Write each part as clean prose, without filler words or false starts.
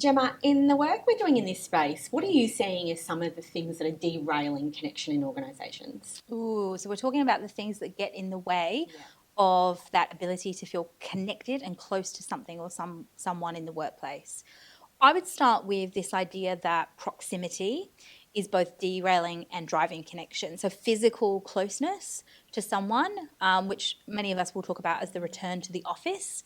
Gemma, in the work we're doing in this space, what are you seeing as some of the things that are derailing connection in organisations? Ooh, so we're talking about the things that get in the way of that ability to feel connected and close to something or someone in the workplace. I would start with this idea that proximity is both derailing and driving connection. So physical closeness to someone, which many of us will talk about as the return to the office.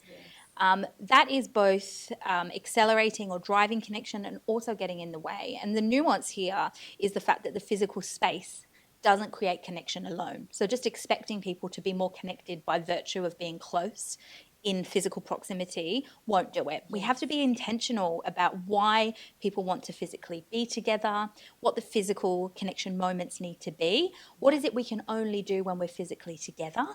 That is both accelerating or driving connection and also getting in the way. And the nuance here is the fact that the physical space doesn't create connection alone. So just expecting people to be more connected by virtue of being close in physical proximity won't do it. We have to be intentional about why people want to physically be together, what the physical connection moments need to be, what is it we can only do when we're physically together.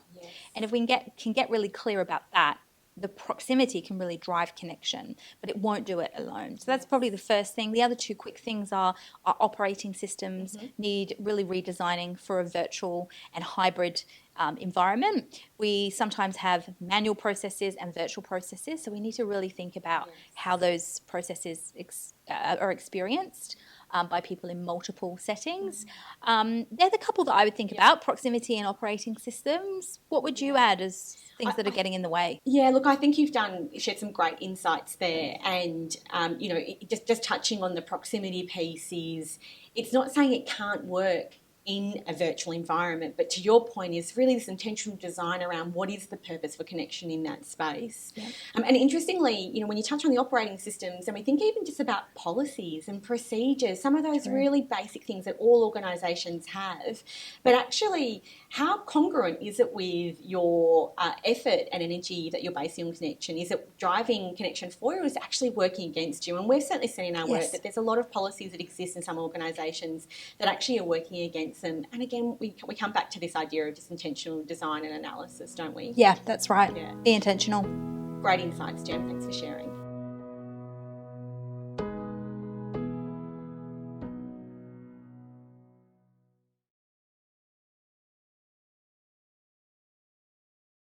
And if we can get really clear about that, the proximity can really drive connection, but it won't do it alone. So that's probably the first thing. The other two quick things are our operating systems need really redesigning for a virtual and hybrid environment. We sometimes have manual processes and virtual processes, so we need to really think about how those processes are experienced by people in multiple settings. They're the couple that I would think about, proximity and operating systems. What would you add as things that are getting in the way? Yeah, look, I think you've shared some great insights there. And, just touching on the proximity piece is, it's not saying it can't work in a virtual environment, but to your point is really this intentional design around what is the purpose for connection in that space. And interestingly, when you touch on the operating systems, and we think even just about policies and procedures, some of those really basic things that all organisations have, but actually how congruent is it with your effort and energy that you're basing on connection? Is it driving connection for you, or is it actually working against you? And we've certainly seen in our work that there's a lot of policies that exist in some organisations that actually are working against them. And again, we come back to this idea of just intentional design and analysis, don't we? Yeah, that's right. Be intentional. Great insights, Jem. Thanks for sharing.